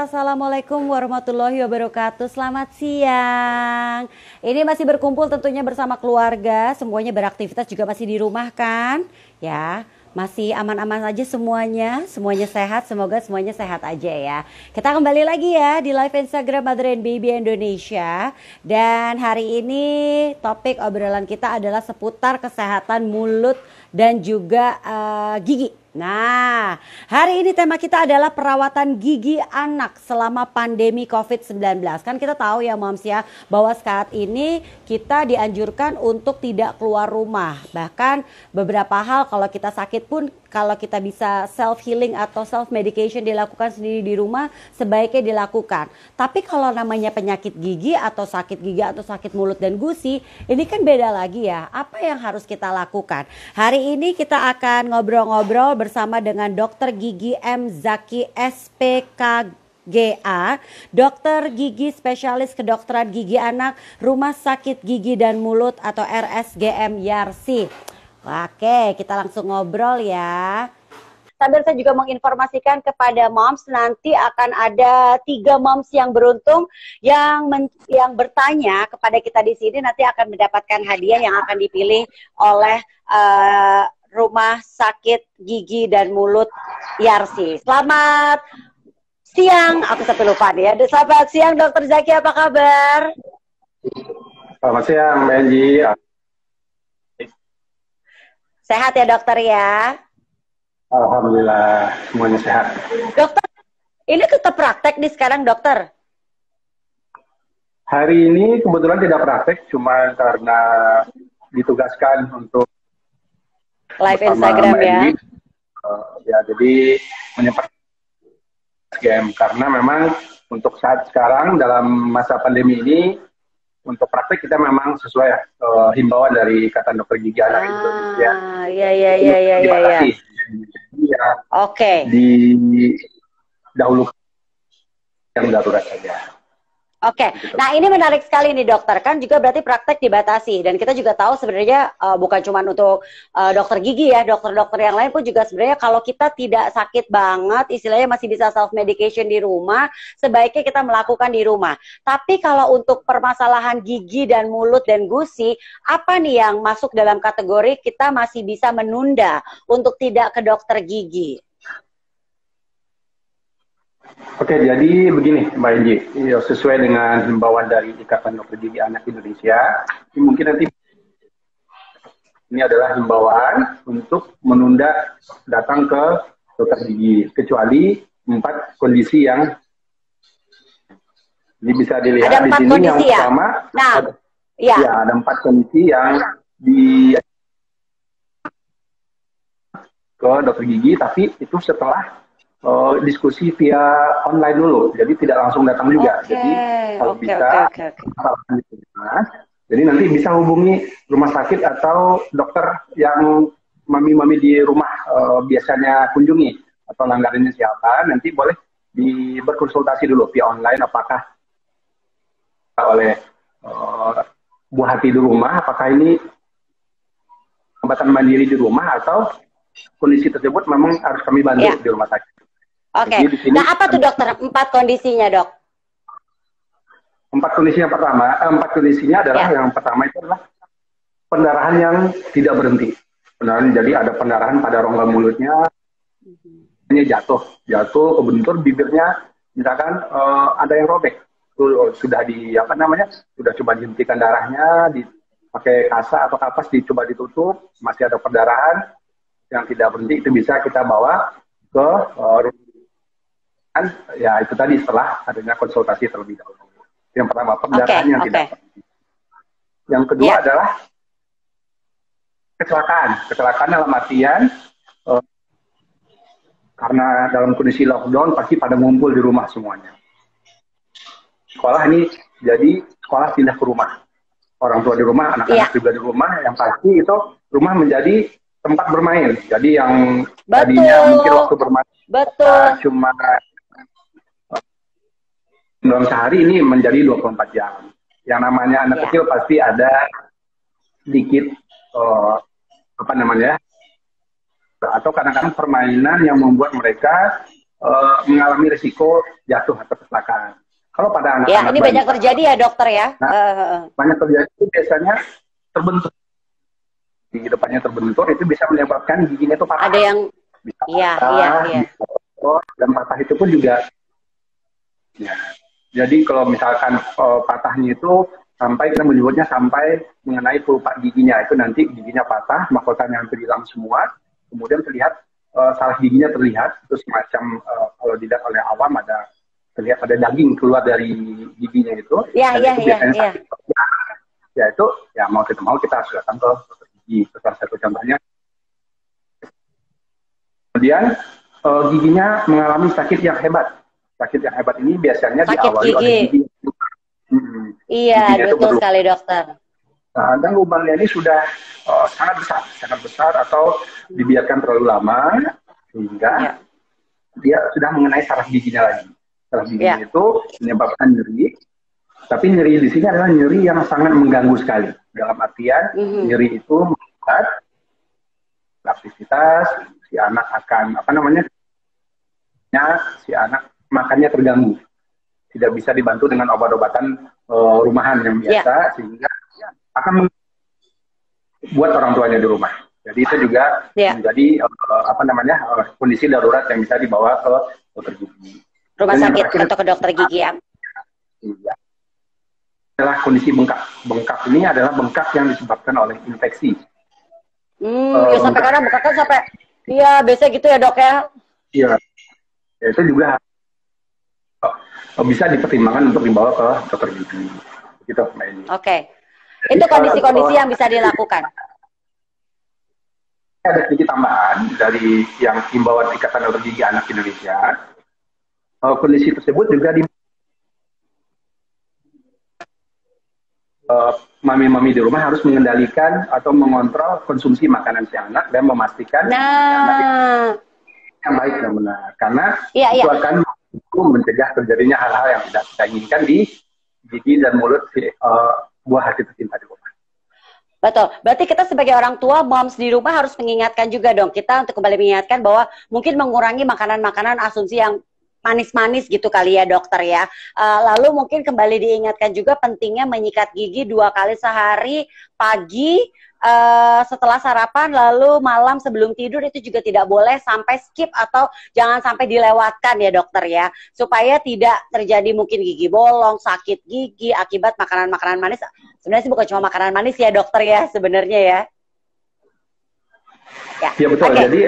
Assalamualaikum warahmatullahi wabarakatuh. Selamat siang. Ini masih berkumpul tentunya bersama keluarga. Semuanya beraktivitas juga masih di rumah kan? Ya, masih aman-aman aja semuanya. Semuanya sehat, semoga semuanya sehat aja ya. Kita kembali lagi ya di live Instagram Mother and Baby Indonesia. Dan hari ini topik obrolan kita adalah seputar kesehatan mulut dan juga gigi. Nah, hari ini tema kita adalah perawatan gigi anak selama pandemi COVID-19. Kan kita tahu ya moms ya, bahwa saat ini kita dianjurkan untuk tidak keluar rumah. Bahkan beberapa hal kalau kita sakit pun, kalau kita bisa self healing atau self medication dilakukan sendiri di rumah, sebaiknya dilakukan. Tapi kalau namanya penyakit gigi atau sakit gigi atau sakit mulut dan gusi, ini kan beda lagi ya. Apa yang harus kita lakukan? Hari ini kita akan ngobrol-ngobrol bersama dengan Dokter Gigi M. Zaki SPKGA, Dokter Gigi Spesialis Kedokteran Gigi Anak Rumah Sakit Gigi dan Mulut atau RSGM Yarsi. Oke, kita langsung ngobrol ya. Sambil saya juga menginformasikan kepada moms, nanti akan ada 3 moms yang beruntung yang bertanya kepada kita di sini, nanti akan mendapatkan hadiah yang akan dipilih oleh Rumah Sakit Gigi dan Mulut Yarsi. Selamat siang, aku sampai lupa nih ya. Selamat siang Dokter Zaki, apa kabar? Selamat siang, Mbak Enji. Sehat ya dokter ya? Alhamdulillah, semuanya sehat. Dokter, ini tetap praktek nih sekarang dokter? Hari ini kebetulan tidak praktek, cuma karena ditugaskan untuk live Instagram ya? Ya, jadi menyempatkan game karena memang untuk saat sekarang dalam masa pandemi ini untuk praktek kita memang sesuai himbauan dari Ikatan Dokter Gigi Anak Indonesia. Iya. Oke. Di dahulu yang darurat saja. Oke, nah ini menarik sekali nih dokter, kan juga berarti praktek dibatasi dan kita juga tahu sebenarnya bukan cuma untuk dokter gigi ya, dokter-dokter yang lain pun juga sebenarnya kalau kita tidak sakit banget, istilahnya masih bisa self medication di rumah, sebaiknya kita melakukan di rumah. Tapi kalau untuk permasalahan gigi dan mulut dan gusi, apa nih yang masuk dalam kategori kita masih bisa menunda untuk tidak ke dokter gigi? Oke, jadi begini Mbak Enji, sesuai dengan himbauan dari Ikatan Dokter Gigi Anak Indonesia, mungkin nanti ini adalah himbauan untuk menunda datang ke dokter gigi, kecuali 4 kondisi yang ini bisa dilihat ada di sini yang ya? pertama. Nah, ada 4 kondisi yang di ke dokter gigi, tapi itu setelah diskusi via online dulu, jadi tidak langsung datang juga. Jadi kalau bisa, jadi nanti bisa hubungi rumah sakit atau dokter yang mami-mami di rumah biasanya kunjungi atau langganannya siapa. Nanti boleh berkonsultasi dulu via online apakah oleh Bu Hati di rumah, apakah ini pengobatan mandiri di rumah atau kondisi tersebut memang harus kami bantu di rumah sakit. Oke, nah apa tuh dokter 4 kondisinya dok? 4 kondisi yang pertama, 4 kondisinya adalah yang pertama itu adalah pendarahan yang tidak berhenti. Pendarahan, jadi ada pendarahan pada rongga mulutnya, jatuh, kebentur bibirnya, misalkan ada yang robek, sudah sudah coba dihentikan darahnya, dipakai kasa atau kapas dicoba ditutup, masih ada pendarahan yang tidak berhenti, itu bisa kita bawa ke ya itu tadi setelah adanya konsultasi terlebih dahulu. Yang pertama pendarahan yang tidak berhenti. Yang kedua adalah kecelakaan dalam artian karena dalam kondisi lockdown pasti pada ngumpul di rumah semuanya. Sekolah ini jadi sekolah pindah ke rumah, orang tua di rumah, anak-anak juga di rumah, yang pasti itu rumah menjadi tempat bermain. Jadi yang tadinya mungkin waktu bermain cuma dalam sehari ini menjadi 24 jam. Yang namanya anak kecil pasti ada sedikit atau kadang-kadang permainan yang membuat mereka mengalami risiko jatuh atau kecelakaan. Kalau pada anak-anak ya, ini banyak terjadi ya dokter ya. Banyak terjadi itu biasanya terbentur di depannya, terbentur itu bisa menyebabkan giginya itu patah. Ada yang bisa iya, dan patah itu pun juga ya. Jadi kalau misalkan patahnya itu sampai, kita menyebutnya sampai mengenai pelupa giginya, itu nanti giginya patah, mahkotanya hampir hilang semua, kemudian terlihat salah giginya terlihat, terus semacam kalau dilihat oleh awam terlihat ada daging keluar dari giginya itu. Ya itu ya mau kita harus datang ke dokter gigi. Salah satu contohnya. Kemudian giginya mengalami sakit yang hebat. Sakit yang hebat ini biasanya diawali oleh gigi. Iya, betul sekali dokter. Nah, dan lubangnya ini sudah sangat besar atau dibiarkan terlalu lama sehingga dia sudah mengenai saraf giginya lagi. Saraf giginya itu menyebabkan nyeri. Tapi nyeri di sini adalah nyeri yang sangat mengganggu sekali. Dalam artian nyeri itu membuat aktivitas, si anak akan si anak makannya terganggu. Tidak bisa dibantu dengan obat-obatan rumahan yang biasa, sehingga akan membuat orang tuanya di rumah. Jadi itu juga menjadi kondisi darurat yang bisa dibawa ke dokter gigi. Rumah sakit atau ke dokter gigi ya. Iya. Adalah kondisi bengkak. Bengkak ini adalah bengkak yang disebabkan oleh infeksi. Sampai kadang bengkaknya sampai biasa gitu ya dok ya. Iya. Itu juga bisa dipertimbangkan untuk dibawa ke dokter gigi. Gitu, Oke. Itu kondisi-kondisi yang bisa dilakukan. Ada sedikit tambahan dari yang himbauan Ikatan Dokter Gigi Anak Indonesia. Kondisi tersebut juga mami-mami di rumah harus mengendalikan atau mengontrol konsumsi makanan si anak dan memastikan yang baik dan benar. Karena itu akan mencegah terjadinya hal-hal yang tidak kita inginkan di gigi dan mulut si buah hati tercinta di rumah. Betul. Berarti kita sebagai orang tua, moms di rumah harus mengingatkan juga dong. Kita untuk kembali mengingatkan bahwa mungkin mengurangi makanan-makanan asumsi yang manis-manis gitu kali ya dokter ya. Lalu mungkin kembali diingatkan juga pentingnya menyikat gigi 2 kali sehari, pagi setelah sarapan, lalu malam sebelum tidur. Itu juga tidak boleh sampai skip atau jangan sampai dilewatkan ya dokter ya, supaya tidak terjadi mungkin gigi bolong, sakit gigi akibat makanan-makanan manis. Sebenarnya sih bukan cuma makanan manis ya dokter ya sebenarnya ya. Ya betul. Jadi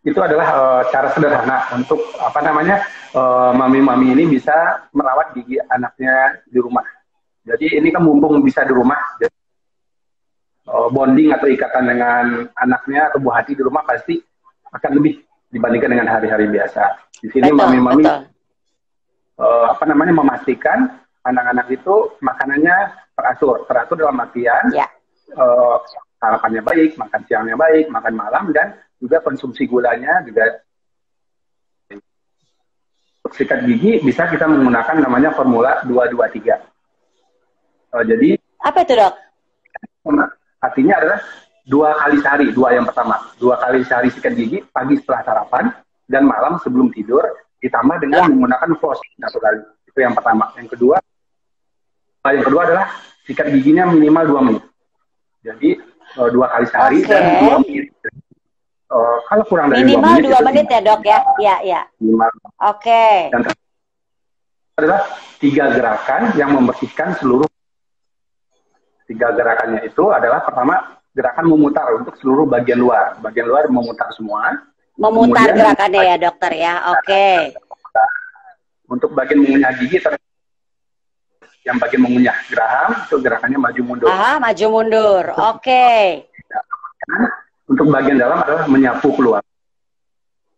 itu adalah cara sederhana untuk mami-mami ini bisa merawat gigi anaknya di rumah. Jadi ini kan mumpung bisa di rumah, jadi, bonding atau ikatan dengan anaknya atau buah hati di rumah pasti akan lebih dibandingkan dengan hari-hari biasa. Di sini mami-mami memastikan anak-anak itu makanannya teratur dalam artian sarapannya baik, makan siangnya baik, makan malam, dan juga konsumsi gulanya juga. Untuk sikat gigi bisa kita menggunakan namanya formula 223. Jadi apa itu dok? Artinya adalah 2 kali sehari, 2 yang pertama, 2 kali sehari sikat gigi, pagi setelah sarapan dan malam sebelum tidur, ditambah dengan menggunakan floss 1 kali. Itu yang pertama. Yang kedua adalah sikat giginya minimal 2 menit. Jadi 2 kali sehari dan 2 menit. Kalau kurang dari minimal 2 menit ya dok ya? Iya. Oke. Dan adalah 3 gerakan yang membersihkan seluruh. 3 gerakannya itu adalah pertama gerakan memutar untuk seluruh bagian luar. Bagian luar memutar semua. Memutar gerakannya ya dokter ya. Oke. Untuk bagian mengunyah gigi, yang bagian mengunyah geraham itu gerakannya maju mundur. Maju mundur. Oke. Untuk bagian dalam adalah menyapu keluar.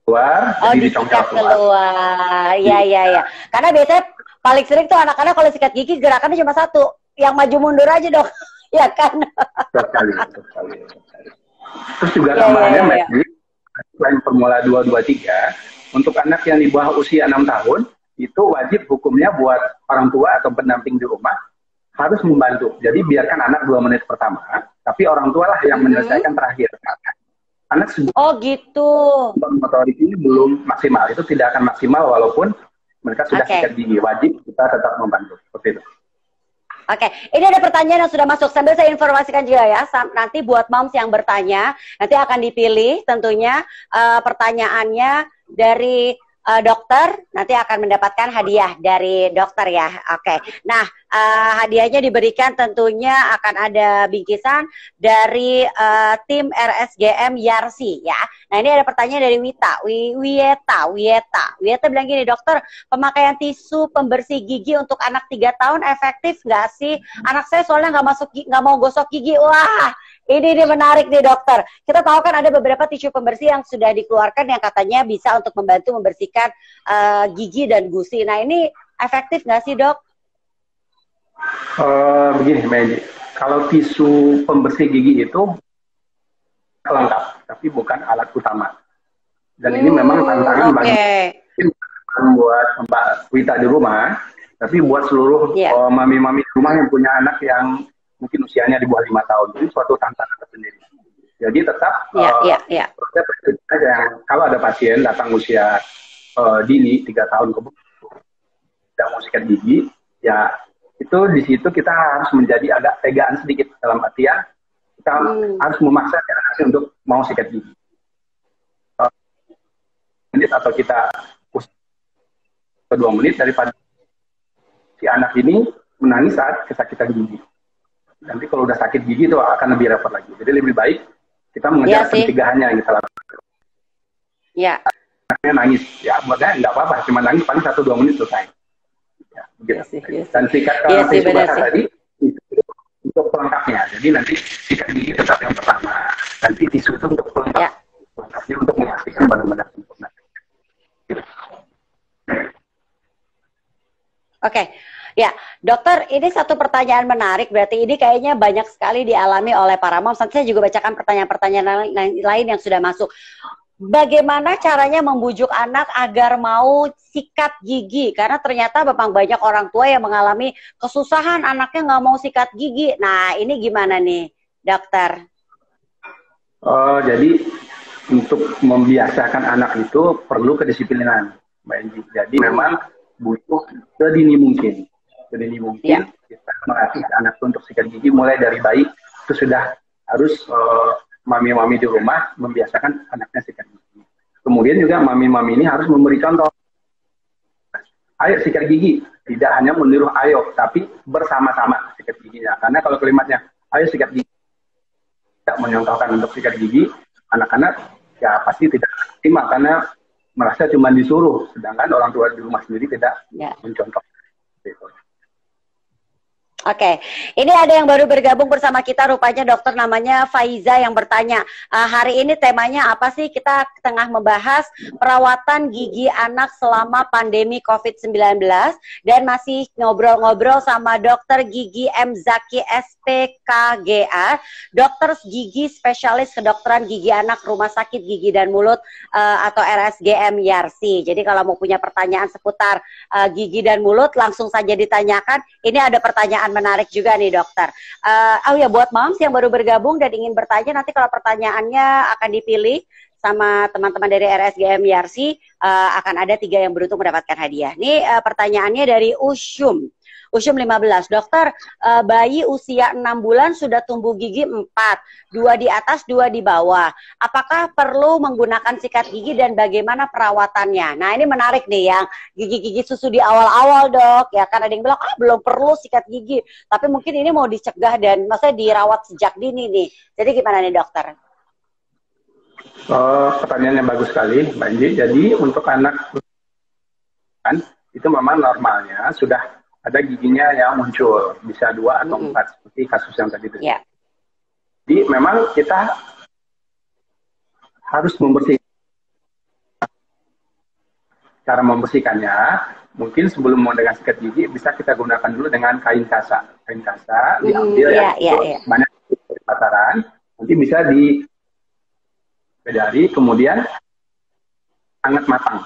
Jadi disikat keluar. Iya. Karena biasanya paling sering tuh anak-anak kalau sikat gigi gerakannya cuma 1, yang maju mundur aja dok, ya kan? Betul sekali. Terus juga tambahannya selain formula 223, untuk anak yang di bawah usia 6 tahun itu wajib hukumnya buat orang tua atau pendamping di rumah harus membantu. Jadi biarkan anak 2 menit pertama, tapi orang tua lah yang menyelesaikan terakhir. anak Oh gitu. motorik ini belum maksimal. Itu tidak akan maksimal walaupun mereka sudah sikat gigi. Wajib kita tetap membantu. Seperti itu. Oke, ini ada pertanyaan yang sudah masuk. Sambil saya informasikan juga ya, nanti buat moms yang bertanya, nanti akan dipilih tentunya pertanyaannya dari dokter, nanti akan mendapatkan hadiah dari dokter ya. Oke, nah hadiahnya diberikan tentunya akan ada bingkisan dari tim RSGM Yarsi ya. Nah ini ada pertanyaan dari Wieta bilang gini, dokter, pemakaian tisu pembersih gigi untuk anak 3 tahun efektif nggak sih? Anak saya soalnya nggak mau gosok gigi. Wah, ini menarik nih dokter. Kita tahu kan ada beberapa tisu pembersih yang sudah dikeluarkan yang katanya bisa untuk membantu membersihkan gigi dan gusi. Nah ini efektif nggak sih dok? Begini, Medi. Kalau tisu pembersih gigi itu lengkap, tapi bukan alat utama. Dan ini memang tantangan bagi buat Mbak Wita di rumah, tapi buat seluruh mami-mami di rumah yang punya anak yang mungkin usianya di bawah 5 tahun. Ini suatu tantangan tersendiri. Jadi tetap proses yang kalau ada pasien datang usia dini 3 tahun ke bawah tidak mau sikat gigi, ya itu di situ kita harus menjadi agak tegaan sedikit dalam artian kita harus memaksa anak untuk mau sikat gigi. Menit atau kita 2 menit daripada si anak ini menangis saat kesakitan gigi. Nanti kalau udah sakit gigi itu akan lebih repot lagi. Jadi lebih baik kita mengejar pencegahannya yang kita lakukan. Ya. Anaknya nangis, ya makanya nggak apa-apa, cuma nangis paling 1-2 menit selesai. Ya, begitu. Dan sikat tisu basah tadi untuk pelengkapnya. Jadi nanti sikat gigi tetap yang pertama. Nanti tisu itu untuk pelengkap. Pelengkapnya untuk memastikan benar-benar sempurna. Oke. Ya, dokter, ini satu pertanyaan menarik. Berarti ini kayaknya banyak sekali dialami oleh para moms. Nanti saya juga bacakan pertanyaan-pertanyaan lain yang sudah masuk. Bagaimana caranya membujuk anak agar mau sikat gigi? Karena ternyata memang banyak orang tua yang mengalami kesusahan anaknya nggak mau sikat gigi. Nah, ini gimana nih, dokter? Jadi untuk membiasakan anak itu perlu kedisiplinan, Mbak Enji. Jadi memang butuh sedini mungkin. Sedini mungkin kita melatih anak untuk sikat gigi mulai dari bayi itu sudah harus mami-mami di rumah membiasakan anaknya sikat gigi. Kemudian juga mami-mami ini harus memberi contoh. Ayo sikat gigi, tidak hanya meniru ayo, tapi bersama-sama sikat giginya. Karena kalau kalimatnya ayo sikat gigi, tidak menyontohkan untuk sikat gigi, anak-anak ya pasti tidak terima karena merasa cuma disuruh, sedangkan orang tua di rumah sendiri tidak mencontoh. Oke, ini ada yang baru bergabung bersama kita, rupanya dokter namanya Faiza yang bertanya, hari ini temanya apa sih? Kita tengah membahas perawatan gigi anak selama pandemi COVID-19 dan masih ngobrol-ngobrol sama dokter gigi M. Zaki SPKGA, dokter gigi spesialis kedokteran gigi anak Rumah Sakit Gigi dan Mulut atau RSGM Yarsi. Jadi kalau mau punya pertanyaan seputar gigi dan mulut langsung saja ditanyakan. Ini ada pertanyaan menarik juga nih dokter. Oh ya, buat moms yang baru bergabung dan ingin bertanya, nanti kalau pertanyaannya akan dipilih sama teman-teman dari RSGM Yarsi, akan ada 3 yang beruntung mendapatkan hadiah. Ini pertanyaannya dari Usyum 15, dokter, bayi usia 6 bulan sudah tumbuh gigi 4, 2 di atas, 2 di bawah. Apakah perlu menggunakan sikat gigi dan bagaimana perawatannya? Nah ini menarik nih yang gigi-gigi susu di awal-awal dok, ya kan ada yang bilang belum perlu sikat gigi, tapi mungkin ini mau dicegah dan maksudnya dirawat sejak dini nih. Jadi gimana nih dokter? Pertanyaannya bagus sekali, Mbak Anji. Jadi untuk anak kan itu memang normalnya sudah ada giginya yang muncul, bisa 2 atau 4 seperti kasus yang tadi. Jadi memang kita harus membersihkan. Cara membersihkannya, mungkin sebelum mau dengan sikat gigi bisa kita gunakan dulu dengan kain kasa. Kain kasa diambil banyak di pasaran, nanti bisa dipedari, kemudian hangat matang.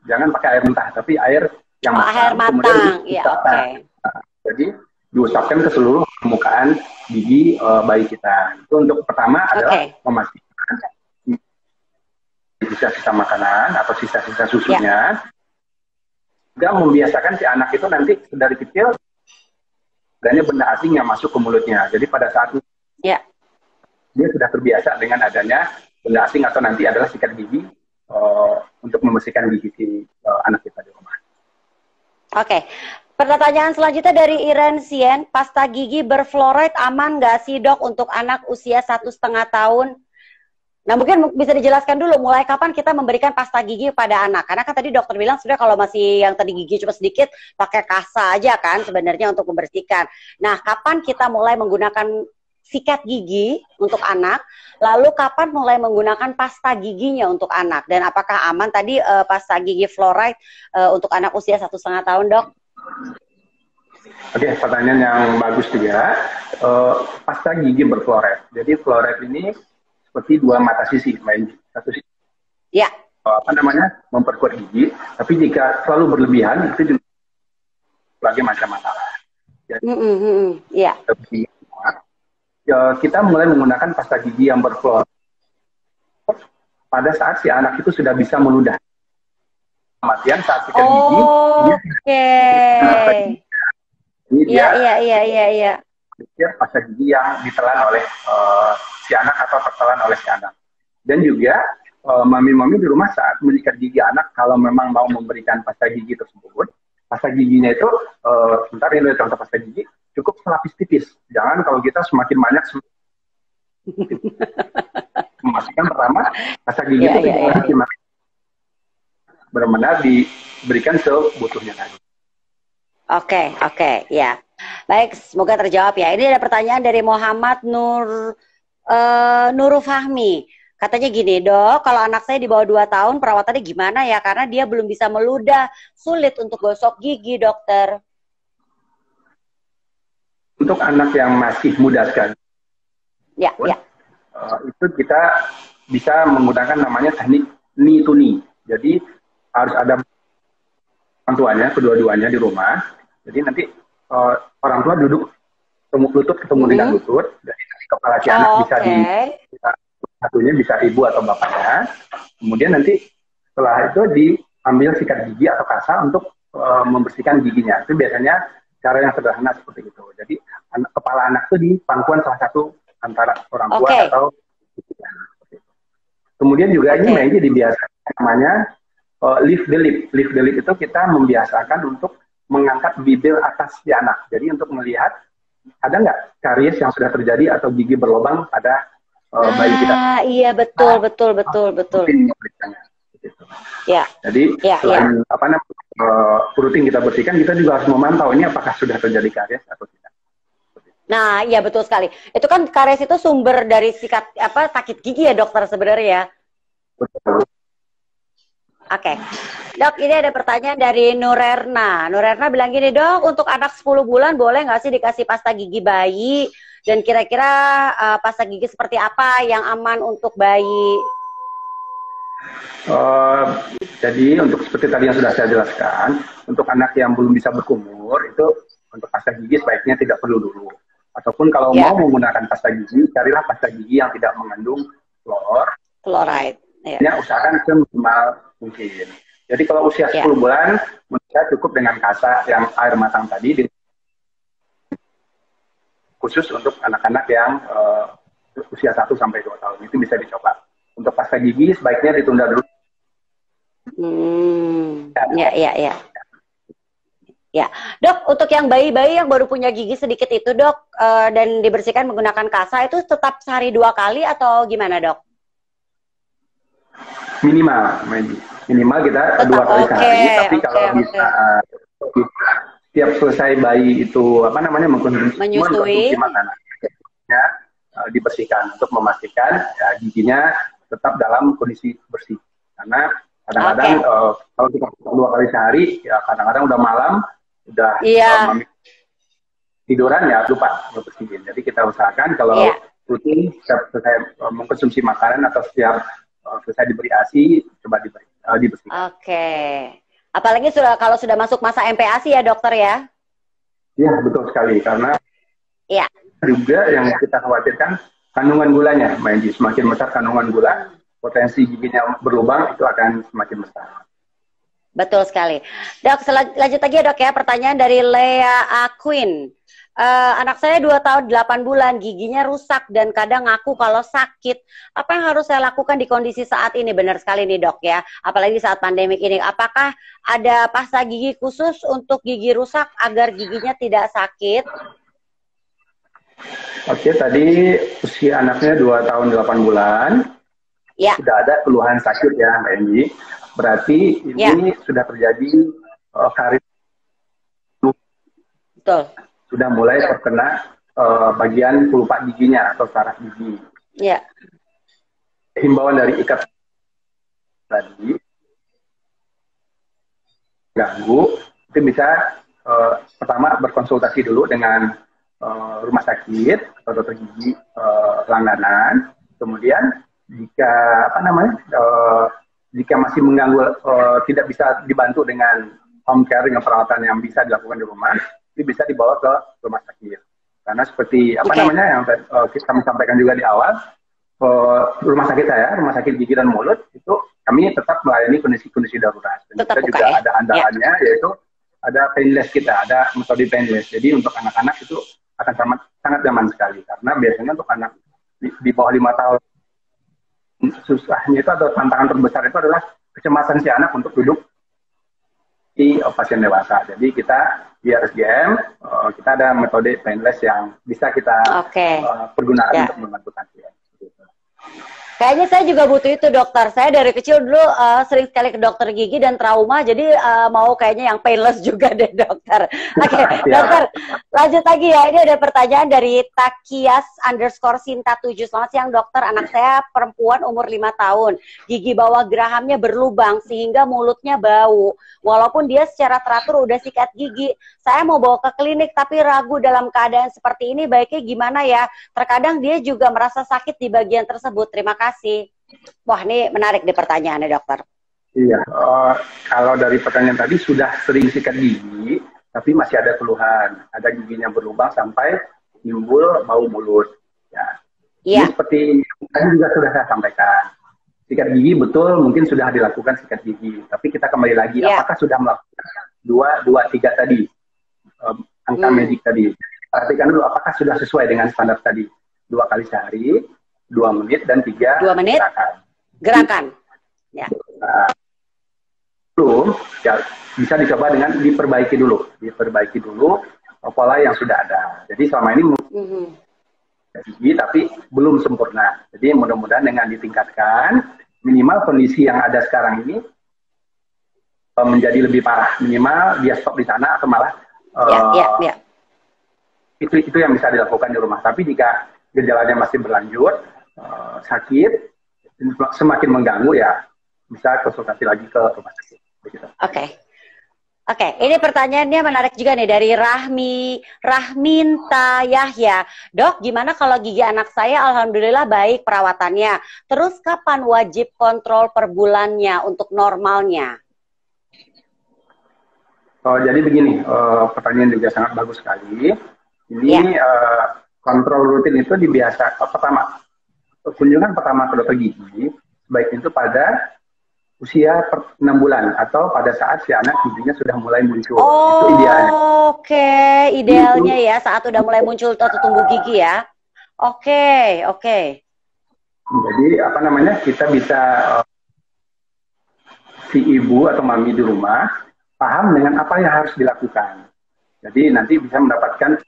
Jangan pakai air mentah, tapi air yang matang. Kemudian jadi diusapkan ke seluruh permukaan gigi bayi kita. Itu untuk pertama adalah memastikan sisa-sisa makanan atau sisa-sisa Ya. susunya, juga membiasakan si anak itu nanti dari kecil adanya benda asing yang masuk ke mulutnya. Jadi pada saat Ya. dia sudah terbiasa dengan adanya benda asing atau nanti adalah sikat gigi untuk membersihkan gigi si anak kita di rumah. Oke. Pertanyaan selanjutnya dari Iren Sien, pasta gigi berfluoride aman nggak sih dok untuk anak usia 1,5 tahun? Nah mungkin bisa dijelaskan dulu mulai kapan kita memberikan pasta gigi pada anak. Karena kan tadi dokter bilang sebenarnya kalau masih yang tadi gigi cuma sedikit pakai kasa aja kan sebenarnya untuk membersihkan. Nah kapan kita mulai menggunakan sikat gigi untuk anak, lalu kapan mulai menggunakan pasta giginya untuk anak, dan apakah aman tadi pasta gigi fluoride untuk anak usia 1,5 tahun dok? Oke, pertanyaan yang bagus juga. Pasta gigi berfluoride. Jadi fluoride ini seperti dua mata sisi, satu sisi ya memperkuat gigi, tapi jika selalu berlebihan itu juga lagi macam masalah. Jadi, ya. Kita mulai menggunakan pasta gigi yang berfluoride pada saat si anak itu sudah bisa meludah. Kematian saat sikat gigi. Ini dia. Pasta gigi yang ditelan oleh si anak atau tertelan oleh si anak. Dan juga mami-mami di rumah saat menyikat gigi anak, kalau memang mau memberikan pasta gigi tersebut, pasta giginya itu sebentar ini contoh pasta gigi cukup selapis tipis. Jangan kalau kita semakin banyak memastikan pertama pasta gigi itu benar-benar diberikan sebutuhnya tadi. Oke, ya. Baik, semoga terjawab ya. Ini ada pertanyaan dari Muhammad Nurul Fahmi. Katanya gini, dok, kalau anak saya di bawah 2 tahun, perawatannya gimana ya? Karena dia belum bisa meludah, sulit untuk gosok gigi, dokter. Untuk anak yang masih muda sekali, itu kita bisa menggunakan namanya teknik knee to knee. Jadi harus ada orang tuanya, kedua-duanya di rumah. Jadi nanti orang tua duduk lutut ketemu dengan lutut, jadi kepala si anak bisa satunya bisa ibu atau bapaknya. Kemudian nanti setelah itu diambil sikat gigi atau kasa untuk membersihkan giginya. Itu biasanya cara yang sederhana seperti itu. Jadi kepala anak itu di pangkuan salah satu antara orang tua atau ibunya. Kemudian juga ini Maggie dibiasakan namanya lift the lip. Lift the lip itu kita membiasakan untuk mengangkat bibir atas si anak. Jadi untuk melihat ada nggak karies yang sudah terjadi atau gigi berlubang pada bayi kita. Iya betul. Ya. Jadi selain rutin kita bersihkan, kita juga harus memantau ini apakah sudah terjadi karies atau tidak. Nah, iya betul sekali. Itu kan karies itu sumber dari sakit gigi ya dokter sebenarnya ya. Betul. Oke. Dok, ini ada pertanyaan dari Nurerna. Nurerna bilang gini, dok, untuk anak 10 bulan boleh nggak sih dikasih pasta gigi bayi? Dan kira-kira pasta gigi seperti apa yang aman untuk bayi? Jadi untuk seperti tadi yang sudah saya jelaskan, untuk anak yang belum bisa berkumur, itu untuk pasta gigi sebaiknya tidak perlu dulu. Ataupun kalau mau menggunakan pasta gigi, carilah pasta gigi yang tidak mengandung fluoride. Ya, usahakan seminimal mungkin. Jadi kalau usia 10 bulan, menurut saya cukup dengan kasa yang air matang tadi, khusus untuk anak-anak yang usia 1 sampai 2 tahun. Itu bisa dicoba. Untuk pasta gigi sebaiknya ditunda dulu. Ya, dok, untuk yang bayi-bayi yang baru punya gigi sedikit itu, dok, dan dibersihkan menggunakan kasa, itu tetap sehari 2 kali atau gimana, dok? Minimal kita 2 kali sehari, tapi kalau bisa setiap selesai bayi itu mengkonsumsi makanan, ya, dibersihkan untuk memastikan giginya tetap dalam kondisi bersih. Karena kadang-kadang kalau kita 2 kali sehari, ya kadang-kadang udah malam, udah tiduran ya lupa bersihin. Jadi kita usahakan kalau rutin setiap selesai mengkonsumsi makanan atau setiap selesai diberi ASI, coba dibersihkan. Apalagi kalau sudah masuk masa MPASI ya dokter ya? Iya, betul sekali. Karena juga yang kita khawatirkan kandungan gulanya, Maggie. Semakin besar kandungan gula, potensi giginya berlubang itu akan semakin besar. Betul sekali. Dok, lanjut lagi ya dok ya, pertanyaan dari Lea Aquin. Anak saya 2 tahun 8 bulan, giginya rusak dan kadang ngaku kalau sakit. Apa yang harus saya lakukan di kondisi saat ini? Benar sekali nih dok ya, apalagi saat pandemik ini. Apakah ada pasta gigi khusus untuk gigi rusak agar giginya tidak sakit? Oke, tadi usia anaknya 2 tahun 8 bulan. Ya. Sudah ada keluhan sakit ya Mbak Enji. Berarti ini sudah terjadi karies. Betul. Sudah mulai terkena bagian kelopak giginya atau saraf gigi. Ya. Himbauan dari IKAT tadi ganggu itu bisa pertama berkonsultasi dulu dengan rumah sakit atau dokter gigi langganan. Kemudian jika jika masih mengganggu, tidak bisa dibantu dengan home care, dengan perawatan yang bisa dilakukan di rumah, itu bisa dibawa ke rumah sakit. Karena seperti yang kami sampaikan juga di awal, rumah sakit saya, rumah sakit gigi dan mulut, itu kami tetap melayani kondisi-kondisi darurat. Dan kita juga ada andalannya, yaitu ada painless kita, ada metode painless. Jadi untuk anak-anak itu akan sangat nyaman sekali. Karena biasanya untuk anak di bawah 5 tahun, susahnya itu atau tantangan terbesar itu adalah kecemasan si anak untuk duduk di pasien dewasa. Jadi kita di RSGM kita ada metode painless yang bisa kita pergunakan untuk membantu pasien. Kayaknya saya juga butuh itu dokter. Saya dari kecil dulu sering sekali ke dokter gigi dan trauma, jadi mau kayaknya yang painless juga deh dokter. Oke, dokter, lanjut lagi ya. Ini ada pertanyaan dari Takias_Sinta7. Selamat siang dokter, anak saya perempuan umur 5 tahun. Gigi bawah gerahamnya berlubang sehingga mulutnya bau. Walaupun dia secara teratur udah sikat gigi, saya mau bawa ke klinik tapi ragu dalam keadaan seperti ini baiknya gimana ya? Terkadang dia juga merasa sakit di bagian tersebut. Terima kasih. Wah, ini menarik deh pertanyaannya dokter. Iya, kalau dari pertanyaan tadi sudah sering sikat gigi, tapi masih ada keluhan, ada giginya berlubang sampai timbul bau mulut. Ya, ini seperti tadi juga sudah saya sampaikan. Sikat gigi betul mungkin sudah dilakukan sikat gigi, tapi kita kembali lagi apakah sudah melakukan 2, 3 tadi angka medik tadi. Perhatikan dulu apakah sudah sesuai dengan standar tadi, 2 kali sehari, 2 menit dan 3 menit gerakan. Ya. Belum, ya, bisa dicoba dengan diperbaiki dulu pola yang sudah ada. Jadi selama ini gigi tapi belum sempurna. Jadi mudah-mudahan dengan ditingkatkan, minimal kondisi yang ada sekarang ini menjadi lebih parah. Minimal dia stop di sana atau malah itu yang bisa dilakukan di rumah. Tapi jika gejalanya masih berlanjut, sakit, semakin mengganggu ya bisa konsultasi lagi ke rumah sakit. Oke, ini pertanyaannya menarik juga nih dari Rahminta Yahya. Dok, gimana kalau gigi anak saya alhamdulillah baik perawatannya. Terus kapan wajib kontrol per bulannya untuk normalnya? Jadi begini, pertanyaan juga sangat bagus sekali. Ini kontrol rutin itu pertama, kunjungan pertama ke dokter gigi, baik itu pada usia 6 bulan atau pada saat si anak giginya sudah mulai muncul. Itu idealnya. Idealnya ya saat sudah mulai muncul atau tumbuh gigi ya. Oke. Jadi kita bisa si ibu atau mami di rumah paham dengan apa yang harus dilakukan. Jadi nanti bisa mendapatkan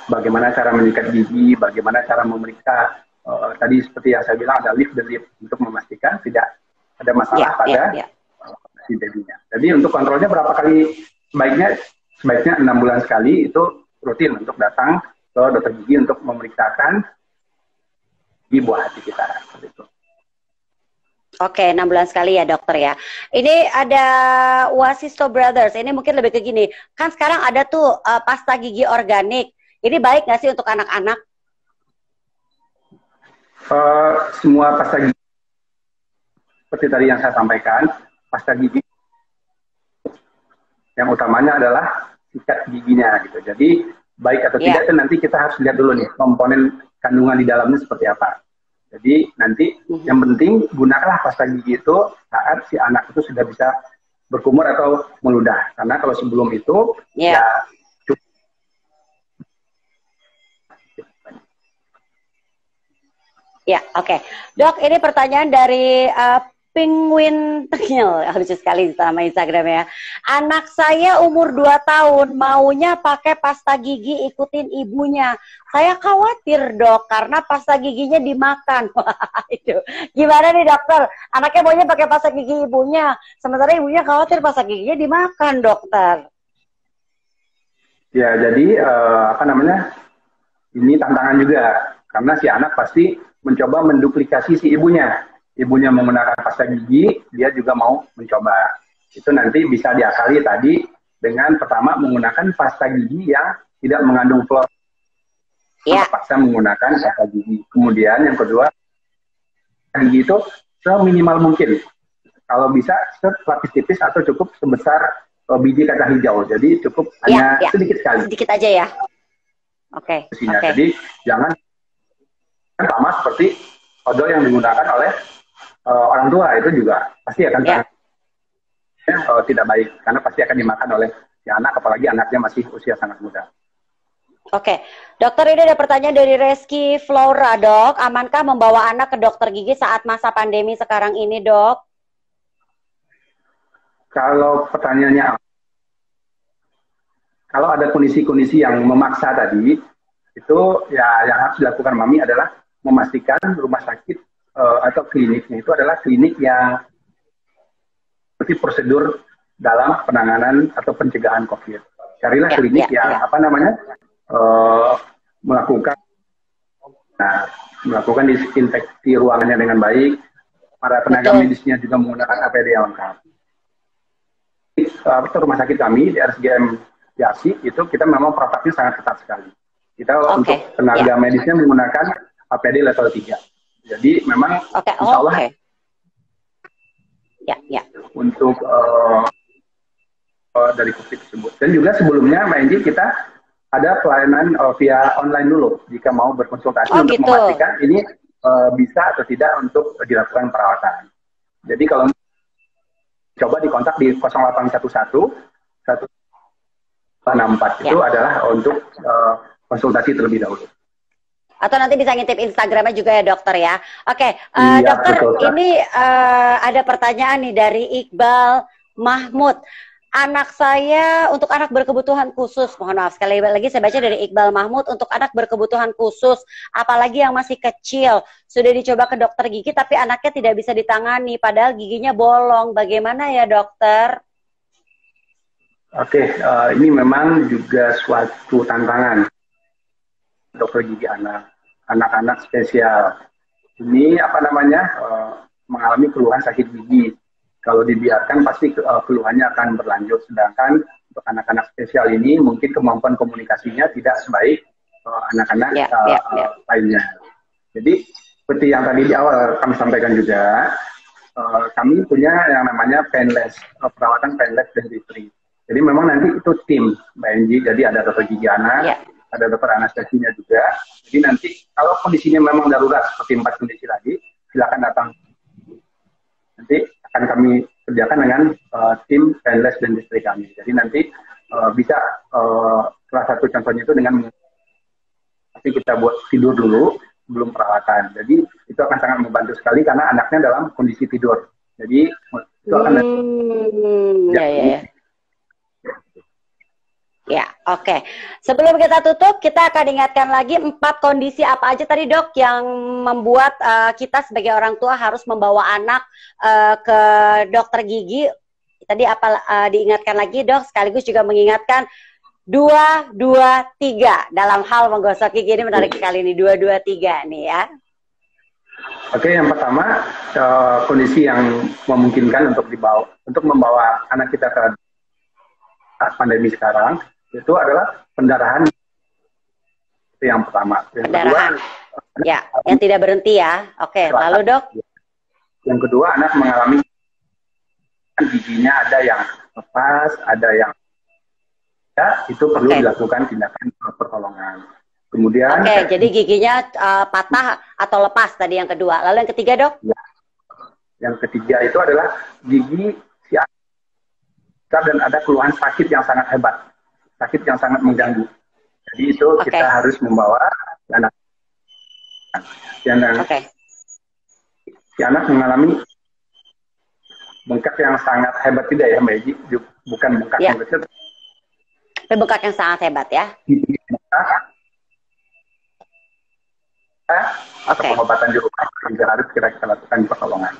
bagaimana cara menyikat gigi, bagaimana cara memeriksa. Tadi seperti yang saya bilang ada lift the lip untuk memastikan tidak ada masalah pada si babynya. Jadi untuk kontrolnya berapa kali sebaiknya 6 bulan sekali itu rutin untuk datang ke dokter gigi untuk memeriksakan di buah hati kita. Gitu. Oke, 6 bulan sekali ya dokter ya. Ini ada Wasisto Brothers, ini mungkin lebih ke gini. Kan sekarang ada tuh pasta gigi organik. Ini baik nggak sih untuk anak-anak? Semua pasta gigi seperti tadi yang saya sampaikan, pasta gigi yang utamanya adalah sikat giginya gitu. Jadi baik atau tidak itu nanti kita harus lihat dulu nih komponen kandungan di dalamnya seperti apa. Jadi nanti yang penting gunakanlah pasta gigi itu saat si anak itu sudah bisa berkumur atau meludah. Karena kalau sebelum itu ya cukup. Ya, oke. Dok, ini pertanyaan dari Penguin Tengil, lucu sekali sama Instagram ya. Anak saya umur 2 tahun, maunya pakai pasta gigi ikutin ibunya. Saya khawatir dok, karena pasta giginya dimakan. Itu gimana nih dokter? Anaknya maunya pakai pasta gigi ibunya, sementara ibunya khawatir pasta giginya dimakan, dokter. Ya, jadi apa namanya? Ini tantangan juga, karena si anak pasti mencoba menduplikasi si ibunya. Ibunya menggunakan pasta gigi, dia juga mau mencoba. Itu nanti bisa diakali tadi dengan pertama menggunakan pasta gigi yang tidak mengandung fluor. Terpaksa menggunakan pasta gigi. Kemudian yang kedua, gigi itu seminimal mungkin. Kalau bisa selapis tipis atau cukup sebesar biji kacang hijau. Jadi cukup hanya sedikit sekali. Sedikit aja ya. Oke. Jadi jangan sama seperti odol yang digunakan oleh orang tua, itu juga pasti akan tidak baik, karena pasti akan dimakan oleh si anak, apalagi anaknya masih usia sangat muda. Oke, dokter, ini ada pertanyaan dari Reski Flora, dok. Amankah membawa anak ke dokter gigi saat masa pandemi sekarang ini, dok? Kalau pertanyaannya, kalau ada kondisi-kondisi yang memaksa tadi, itu ya yang harus dilakukan mami adalah memastikan rumah sakit atau kliniknya itu adalah klinik yang seperti prosedur dalam penanganan atau pencegahan COVID. Carilah klinik yang melakukan disinfeksi ruangannya dengan baik. Para tenaga medisnya juga menggunakan APD yang lengkap. Rumah sakit kami di RSGM Jasi itu kita memang protapnya sangat ketat sekali. Kita untuk tenaga medisnya menggunakan APD level 3. Jadi memang insya Allah untuk dari COVID tersebut. Dan juga sebelumnya Mbak Enji, kita ada pelayanan via online dulu jika mau berkonsultasi untuk memastikan ini bisa atau tidak untuk dilakukan perawatan. Jadi kalau coba dikontak di 0811 164 itu adalah untuk konsultasi terlebih dahulu. Atau nanti bisa ngintip Instagramnya juga ya dokter ya. Oke, dokter, ini ada pertanyaan nih dari Iqbal Mahmud. Anak saya, untuk anak berkebutuhan khusus, mohon maaf sekali lagi saya baca dari Iqbal Mahmud, untuk anak berkebutuhan khusus, apalagi yang masih kecil, sudah dicoba ke dokter gigi tapi anaknya tidak bisa ditangani, padahal giginya bolong. Bagaimana ya dokter? Oke, ini memang juga suatu tantangan dokter gigi anak-anak spesial. Ini mengalami keluhan sakit gigi. Kalau dibiarkan pasti keluhannya akan berlanjut. Sedangkan untuk anak-anak spesial ini mungkin kemampuan komunikasinya tidak sebaik anak-anak lainnya. Jadi seperti yang tadi di awal kami sampaikan juga, kami punya yang namanya painless, perawatan painless dentistry. Jadi memang nanti itu tim Mbak Enji, jadi ada dokter gigi anak, ada dokter anestesinya juga. Jadi nanti kalau kondisinya memang darurat seperti 4 kondisi lagi, silakan datang. Nanti akan kami kerjakan dengan tim painless dentistry kami. Jadi nanti bisa salah satu contohnya itu dengan tapi kita buat tidur dulu sebelum perawatan. Jadi itu akan sangat membantu sekali karena anaknya dalam kondisi tidur. Jadi itu akan Ya, oke. Sebelum kita tutup, kita akan ingatkan lagi 4 kondisi apa aja tadi dok yang membuat kita sebagai orang tua harus membawa anak ke dokter gigi. Tadi diingatkan lagi dok, sekaligus juga mengingatkan 2, 2, 3 dalam hal menggosok gigi. Ini menarik sekali nih, 2, 2, 3 nih ya. Oke, yang pertama kondisi yang memungkinkan untuk membawa anak kita ke pandemi sekarang itu adalah pendarahan. Itu yang pertama. Yang pendarahan kedua, yang tidak berhenti ya. Oke, lalu dok? Yang kedua, anak mengalami giginya ada yang lepas, ada yang itu perlu dilakukan tindakan pertolongan. Kemudian Oke, jadi giginya patah atau lepas tadi yang kedua. Lalu yang ketiga, Dok? ya, yang ketiga itu adalah gigi si anak dan ada keluhan sakit yang sangat hebat, sakit yang sangat mengganggu. Jadi itu kita harus membawa si anak. Si anak mengalami bengkak yang sangat hebat tidak ya, Mbak Egi? Bukan bengkak yang kecil. Bengkak yang sangat hebat ya. Atau pengobatan di rumah juga harus kita lakukan di pertolongan.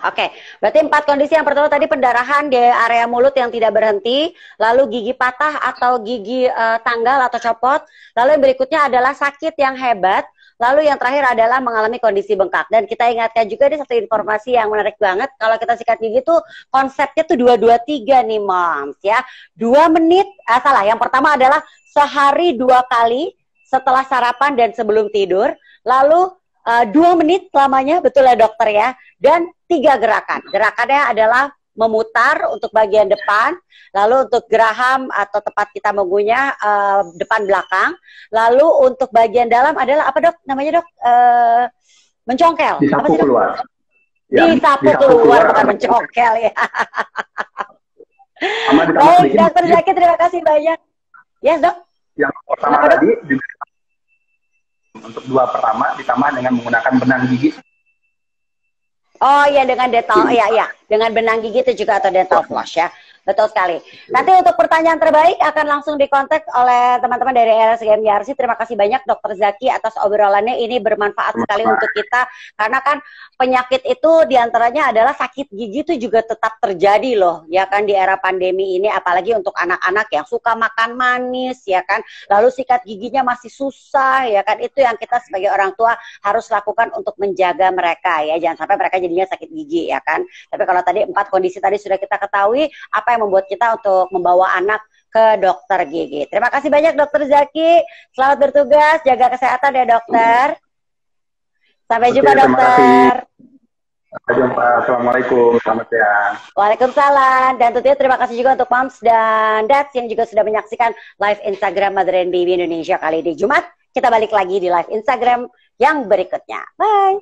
Oke, berarti 4 kondisi. Yang pertama tadi pendarahan di area mulut yang tidak berhenti, lalu gigi patah atau gigi tanggal atau copot, lalu yang berikutnya adalah sakit yang hebat, lalu yang terakhir adalah mengalami kondisi bengkak. Dan kita ingatkan juga ada satu informasi yang menarik banget, kalau kita sikat gigi tuh konsepnya tuh 2-2-3 nih moms ya. 2 menit, yang pertama adalah sehari 2 kali setelah sarapan dan sebelum tidur, lalu 2 menit lamanya, betul ya dokter ya, dan 3 gerakan. Gerakannya adalah memutar untuk bagian depan, lalu untuk geraham atau tempat kita mengunyah depan belakang, lalu untuk bagian dalam adalah apa dok? Namanya dok? Mencongkel. Disapu keluar. Disapu keluar, bukan mencongkel ya. Baik, dokter Zaki, terima kasih banyak. Yes dok? Yang pertama tadi untuk 2 pertama ditambah dengan menggunakan benang gigi. Oh iya, dengan dental, iya, dengan benang gigi itu juga atau dental floss ya. Betul sekali. Nanti untuk pertanyaan terbaik akan langsung dikontak oleh teman-teman dari RSGM YRC. Terima kasih banyak Dokter Zaki atas obrolannya. Ini bermanfaat sekali untuk kita. Karena kan penyakit itu diantaranya adalah sakit gigi itu juga tetap terjadi loh. Ya kan di era pandemi ini. Apalagi untuk anak-anak yang suka makan manis ya kan. Lalu sikat giginya masih susah ya kan. Itu yang kita sebagai orang tua harus lakukan untuk menjaga mereka ya. Jangan sampai mereka jadinya sakit gigi ya kan. Tapi kalau tadi 4 kondisi tadi sudah kita ketahui, apa yang membuat kita untuk membawa anak ke dokter gigi. Terima kasih banyak Dokter Zaki. Selamat bertugas, jaga kesehatan ya dokter. Sampai jumpa dokter. Sampai jumpa. Assalamualaikum. Selamat siang. Waalaikumsalam. Dan tentunya terima kasih juga untuk moms dan dads yang juga sudah menyaksikan live Instagram Mother and Baby Indonesia kali ini Jumat. Kita balik lagi di live Instagram yang berikutnya. Bye.